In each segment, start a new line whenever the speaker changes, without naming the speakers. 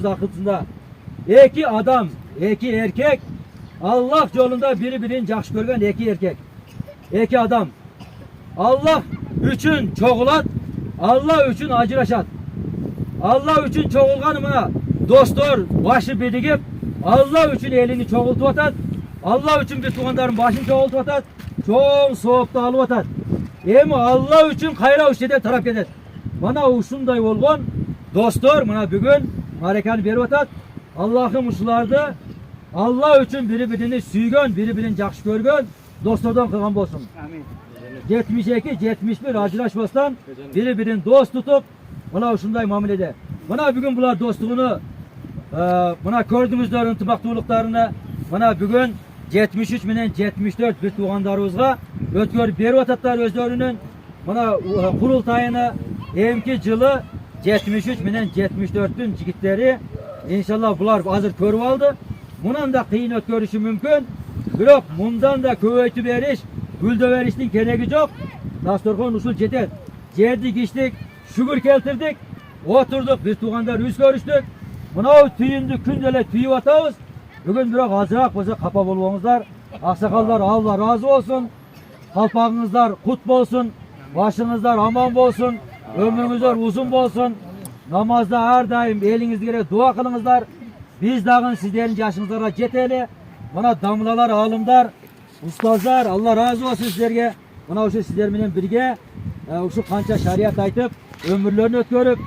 akıtında. İki adam, iki erkek, Allah yolunda biri-birini yaxşı görgen iki erkek. İki adam. Allah üçün çoğulat, Allah üçün acıraşat. Allah üçün çoğulgan mına dostlar başı birikip, Allah üçün elini çoğultup atat. Allah üçün bir tuğanların başını çoğultup atat. Çok soğukta alıp atat. Ama Allah üçün kayra uşeden taraf gedet. Bana uşunday olgan dostlar bana bugün harekanı berip atat. Allah'ım uşularda Allah üçün biri-birini süygen, biri-birini yaxşı görgen dostlardan kılgan bolsun.
Amin.
72, 71 acılaşmasdan biri-birini dost tutup bana uşunday muamelede. Bana bugün bular dostluğunu bana gördüğümüzler intibaktılıklarını bana bugün 73 minen 74 bir tuğanlarımızga ötkör berip atatlar özlerinin bana kurultayını emki yılı 73 minen 74'ün jigitleri inşallah bular hazır körüp aldı. Bundan da kıyın ötkörüşü mümkün. Biroq bundan da köbeytip beriş, güldö beriştin keregi yok. Dastorkon usul jeter. Jerdik içtik, şükür keltirdik. Oturduk, biz tuğanlar yüz görüştük. Mınau tüyündü kündele tüyüp atabız. Bugün biroq azırak bize kapa bolboңuzlar. Aksakallar Allah razı olsun. Kalpağınızlar kut bolsun. Başınızlar aman bolsun. Ömrünüzler uzun bolsun. Namazda her daim elingizge dua kılыңızlar. Biz dağın sizlerin yaşınızlara jeteli. Bana damlalar, alımlar, ustazlar Allah razı olsun sizlerge. Bana şu sizler bilen birge şu kança şariat aytıp ömürlerini ötkörüp.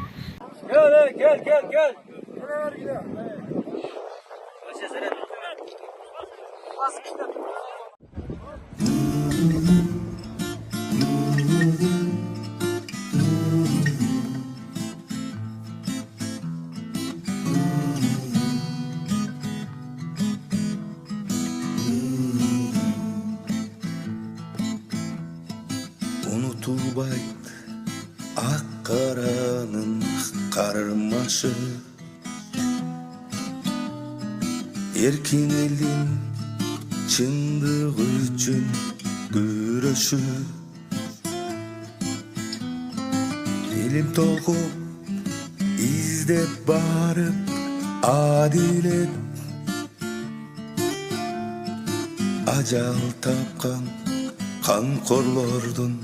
Gel.
Unutulbay ak karanın karmaşı, erkin elin çındığı üçün güreşi. Elim tokup izlep barıp adilet, acal tapkan kankorlordun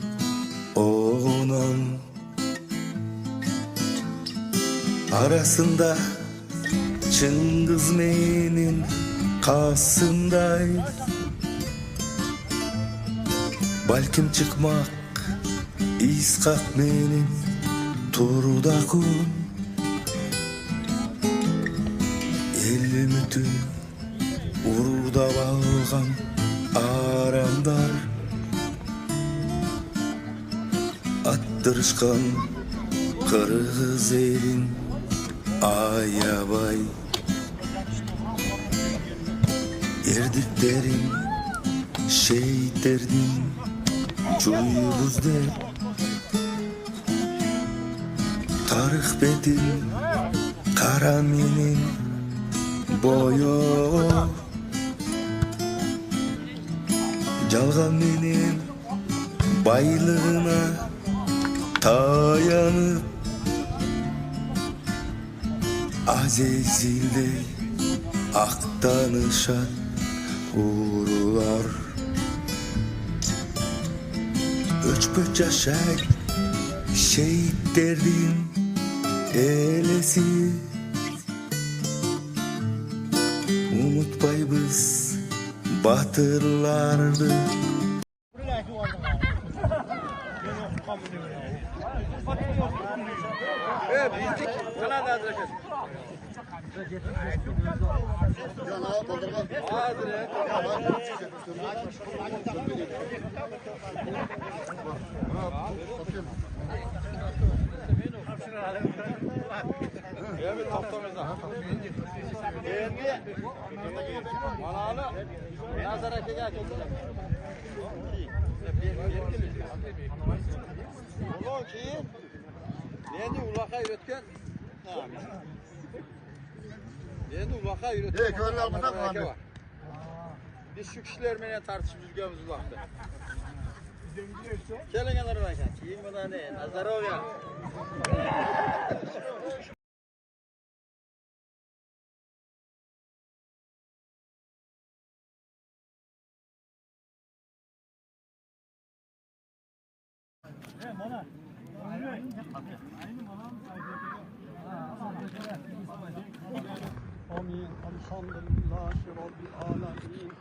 oğunan arasında Çıngiz menin kasınday. Balkim çıkmak İskak menin turda kun. Elimi urda balgan aramdar, attırışkan kırgız elin ayabay. Erdiklerin şehitlerdim çoyubuzde, tarih betin kara menin boyu. Жалған менен байлығына таянып, Азезилдей ақтанышат урулар. Өчпөт жашай шейиттердин элеси, унутпайбыз batırlardı.
Evet, bizdik. Kanal da hazır. Evet, toplamızda. Manalı nazara gel. Ulan ki Endi ulaka üretken. Endi ulaka üretken.
Körler almasak mı?
Biz şu kişilerle tartışıp yürüyoruz ulakta. Gelin yanlara bakın. Kim bana ne? Nazarov ya.
Amin. Elhamdülillahi Rabbil alemin.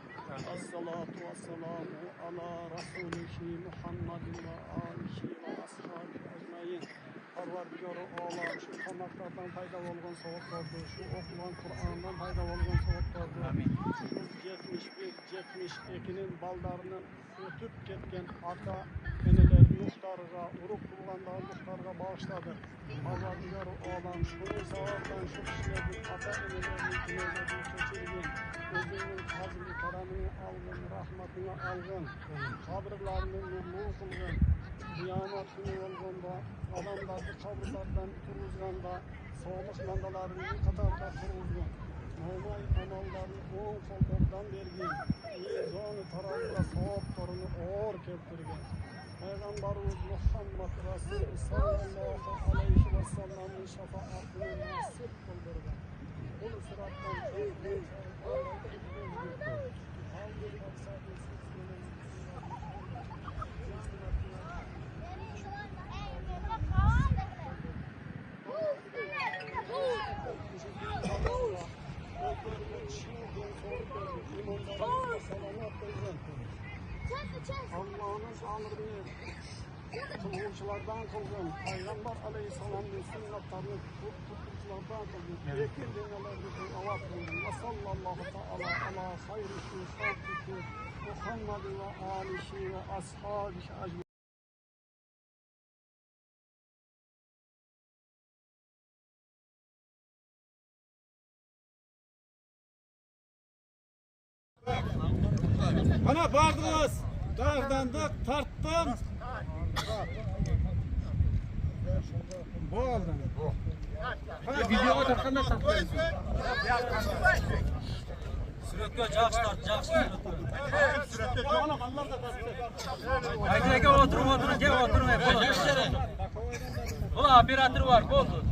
Esselatu vesselamu ala Resulihi Muhammedin ve alihi ve ashabi ecmaîn. Parvardigar-ı Alam şu kamaklardan payda olgan soğuklardı, şu okulan Kur'an'dan payda olgan soğuklardı. Şu 71-72'nin ballarının ötüp ketken ata eneler muhtarıga, uruk kullandığı muhtarıga bağışladı. Parvardigar-ı Alam şunu sağlardan şu kişilerin ata enelerini güneylerini keçirgin. Özünün hazırlı karanını algın, rahmatını algın. Kabirlerini nurlu kılgın. Kıyamet günü olganda, adamları kabirlerden turuzganda, soğumuş mandalarını katarda turuzgın. Normal amallarını on kollardan vergin. Mizan-ı tarafında soğuklarını ağır keptirgin. Peygamberimiz Muhammed Resulü sallallahu aleyhi ve sellem'in şefaatini nasip kıldırgın. Kulu sırattan çekmeyin. Allah'ın emrini kılgıçlardan kılgın. Peygamber aleyhisselam'ın sünnetlerini tutkuculardan kılgın. Ekir dünyalarını avat kılgın. Ve sallallahu teala ala hayri şufatihi Muhammed ve alihi ve ashabihi ecmaîn.
Bana bağırdınız. Dağdan da tarttım. Bu aldın. Bana videoya takanda takıyorsun.
Sürekli cağış tart. Haydi gel oturun gel oturun. Ulan operatör var boldu.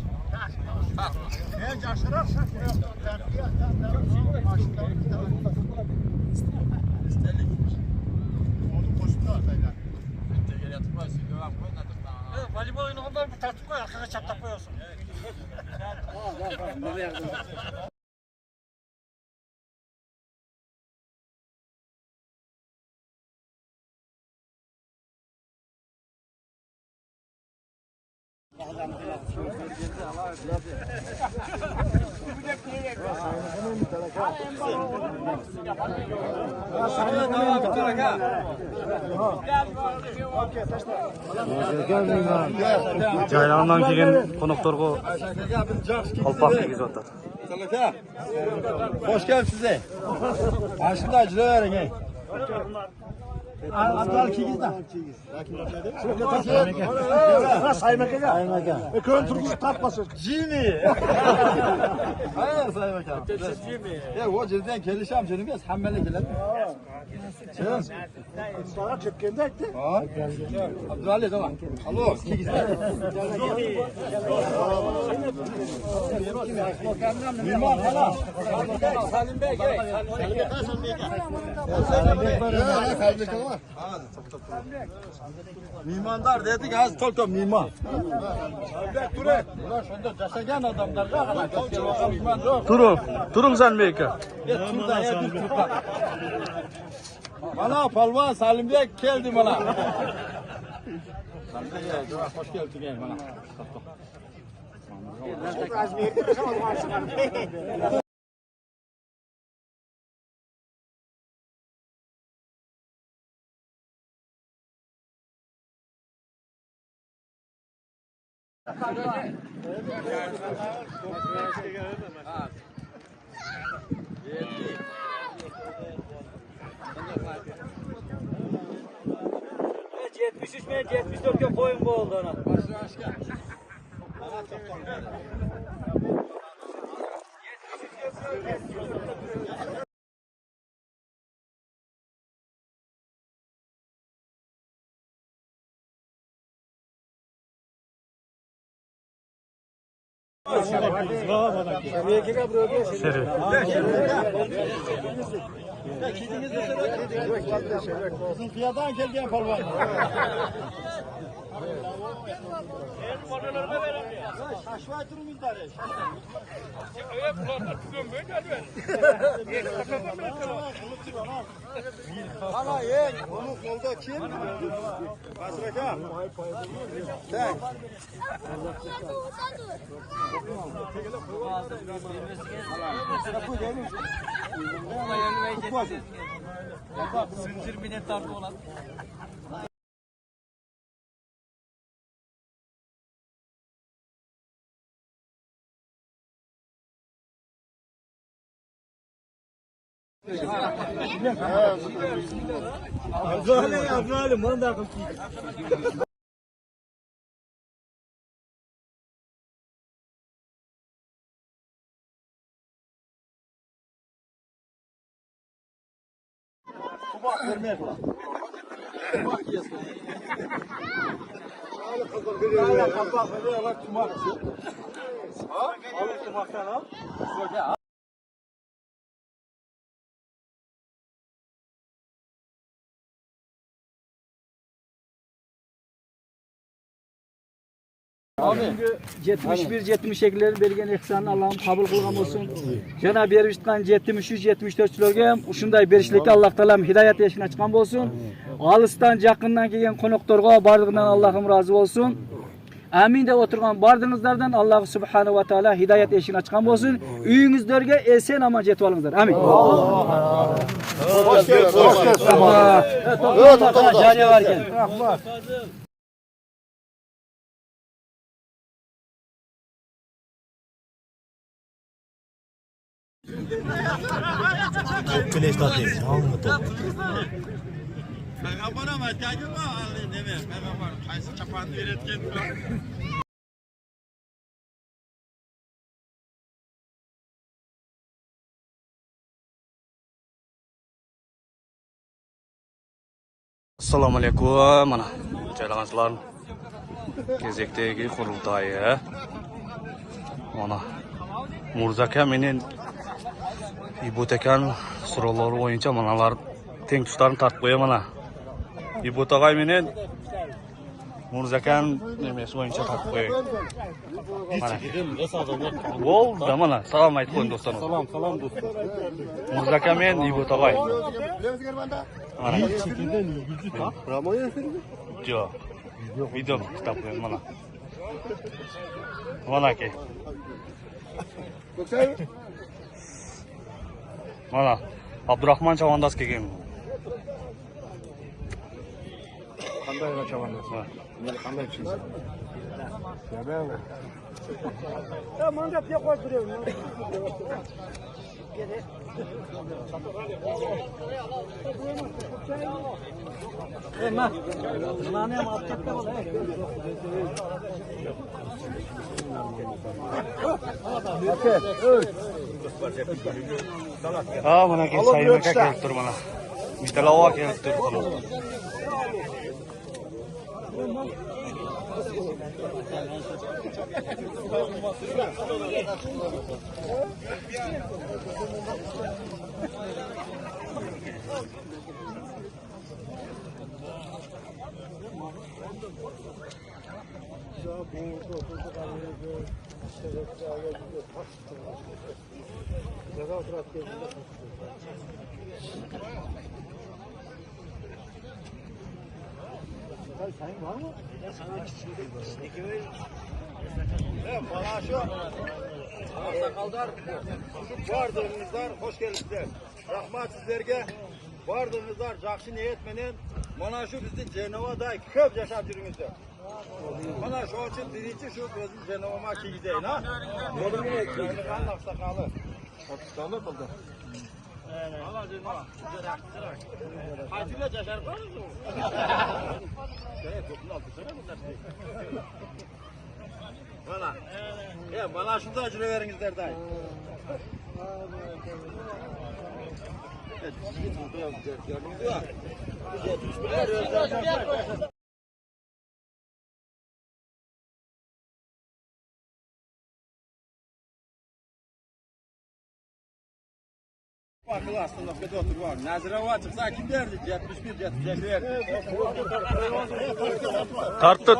Voleybol oyunu ondan bir tartıp koy, arkaya çatlak koyuyorsun.
Jaylandan kelgen konoktorgo alpak kiygizip atat.
Hoş geldin size. Aşkında acılı verin.
Atlar kigizde. Saymakega. Köyün turkusu tatmasın.
Jimmy. Hayır Sayın Bakanım. Ya o cilden kelişam canım ya hemmele gelen.
Sana çökkende etti.
Abdülhali de var. Alo. Mimar hala. Salim Bey gel. Salim Bey var. Mimandar dedik az tol mimar. Dur et. Ulan şunda casagan adamlar da hala tol bakalım mimar yok.
Turun sen beyke.
Turda ya bir turda. Bana palvan Salim Bey geldi bana. Salim Bey hoş geldin gel bana.
Evet 73 mi 74'e koyun bu oldu ona.
Seri.
Bizim fiyadan gelgen palvan. Şaşvay durumuzlar. Ana ye, onu kolda kim? Basraka. Sen.
Zincir minnettarda olan.
Bugünkü 71-72'lerin bergen ihsanını Allah'ım kabul kılgan olsun. Jana berip жатқан 73-74'çülөргө ушундай беришлекке Аллах Таалам hidayet eşiğini açkan olsun. Alıstan, jakından kelgen konoktorgo bardığından Allah'ım razı olsun. Amin de oturgan bardığınızlardan Allah Subhanahu ve Teala hidayet eşiğini açkan olsun. Üyüңүздөргө esen aman jetip alыңыздар. Amin.
Hoş geldin.
Cariye varken.
Peygamber ama ihtiyacım var. Değil mi? Peygamber kayısı çapanı üretken.
Assalomu alaykum. Mana joylagansizlar. Kezektagi qurultoyi. Mana Murzaaka menen Ibutakan so'rovlari bo'yicha manalar teng tushlarni tartib qo'yaman mana. Ibutagay menen Murzakan nemesi bo'yicha tartib qo'yay. Bo'ldi mana. Salom aytib qo'ying do'stlar.
Salam do'stlar.
Murzaaka men Ibutagay. Mana. Yo'q. Video kitap qo'ying mana. Mana aka. Mana Abdurahmon Chavandoz kelgan.
Qanday Chavandoz? Meni qanday tushunsiz?
Ya manda piya qo'yib turayım.
Ha mana aka Sayın aka kelib tur mana. Mitalova kelib tur mana.
Bana şu sakallar vardığınızlar hoş geldinizler. Rahmat sizlerge vardığınızlar жақсы niyet menen mana şu bizdin Cenova'da köp yaşap yürüngüzler. Mana şu için birinci şu bizim Cenova'ma kiydeyin ha. Yolun aksakalı. Pakistanlı kıldı. Allah Cenova. Hacıyla yaşar var mı? Bana. Ya bana şunu da acele verinizler dayı. Akıl aslında kötü oturuyor. Nazirova çıksa kim derdi? 71, 72 verdi.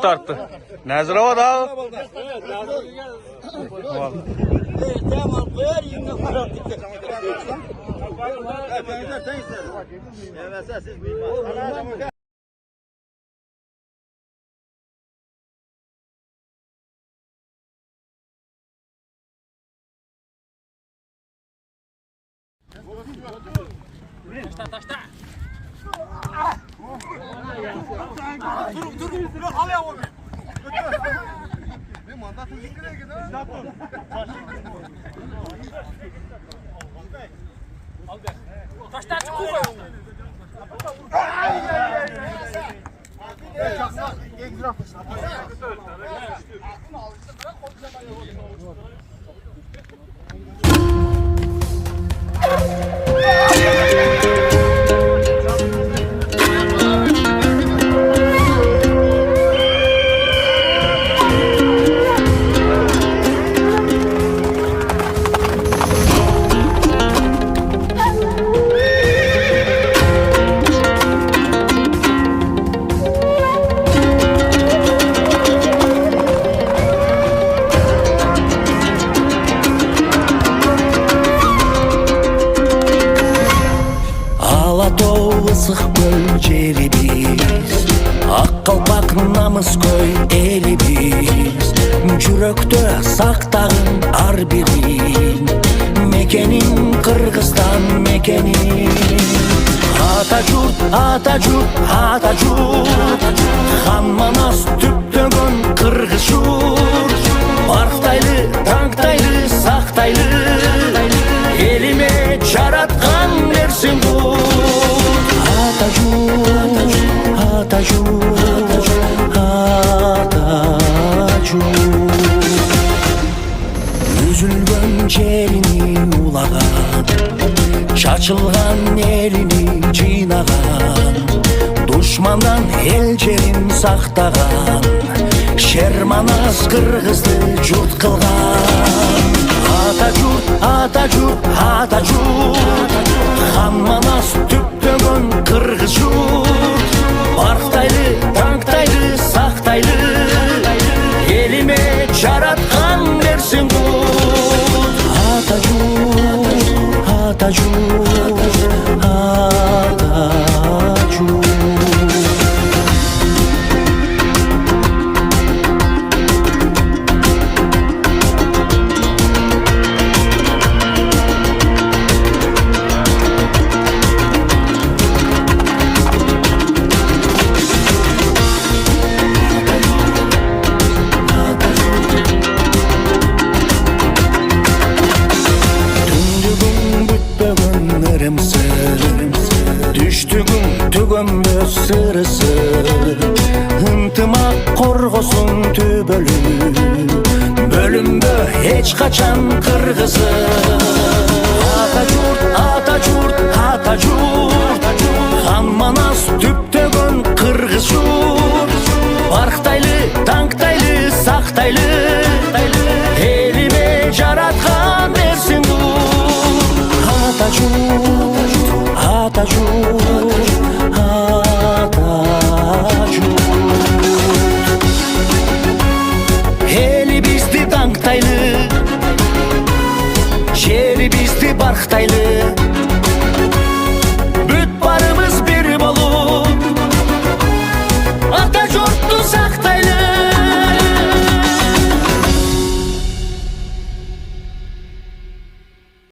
Tarttı. Nazirova da.
Tamam, koyar yine para dikkat. Hepinizler sen istedin. Evet, siz bilmez.
Ысық көлжері біз Ақ қалпақ намыс қой елі біз Жүректі сақтағын ар бірін Мекенің Қырғызстан мекенің Ата жұрт Хан Манас түптөгөн қырғыз жұрт Барқтайлы, таңқтайлы, сақтайлы Еліме жаратқан берсін бұл Ата жұрт Үзілген жерini улаған Шашылған елini жинаған Душмандан ел жерін сақтаған Шер Манас қырғызды жұрт қылған Ата жұрт Хан Манас түптөгөн қырғыз жұрт Барқтайлы, таңқтайлы, сақтайлы Еліме жаратқан берсін құт Ата жұрт Түгөнбөс сырысы Ынтымақ қорғосын төбөлү Бөлүнбө эч качан кыргызы Ата жұрт Хан Манас түптөгөн кыргыз жұрт Барктайлы, таңктайлы, сактайлы Элиме жараткан берсин бұл Ата жұрт Eli bizdi tаңктайлы, жери bizdi барктайлы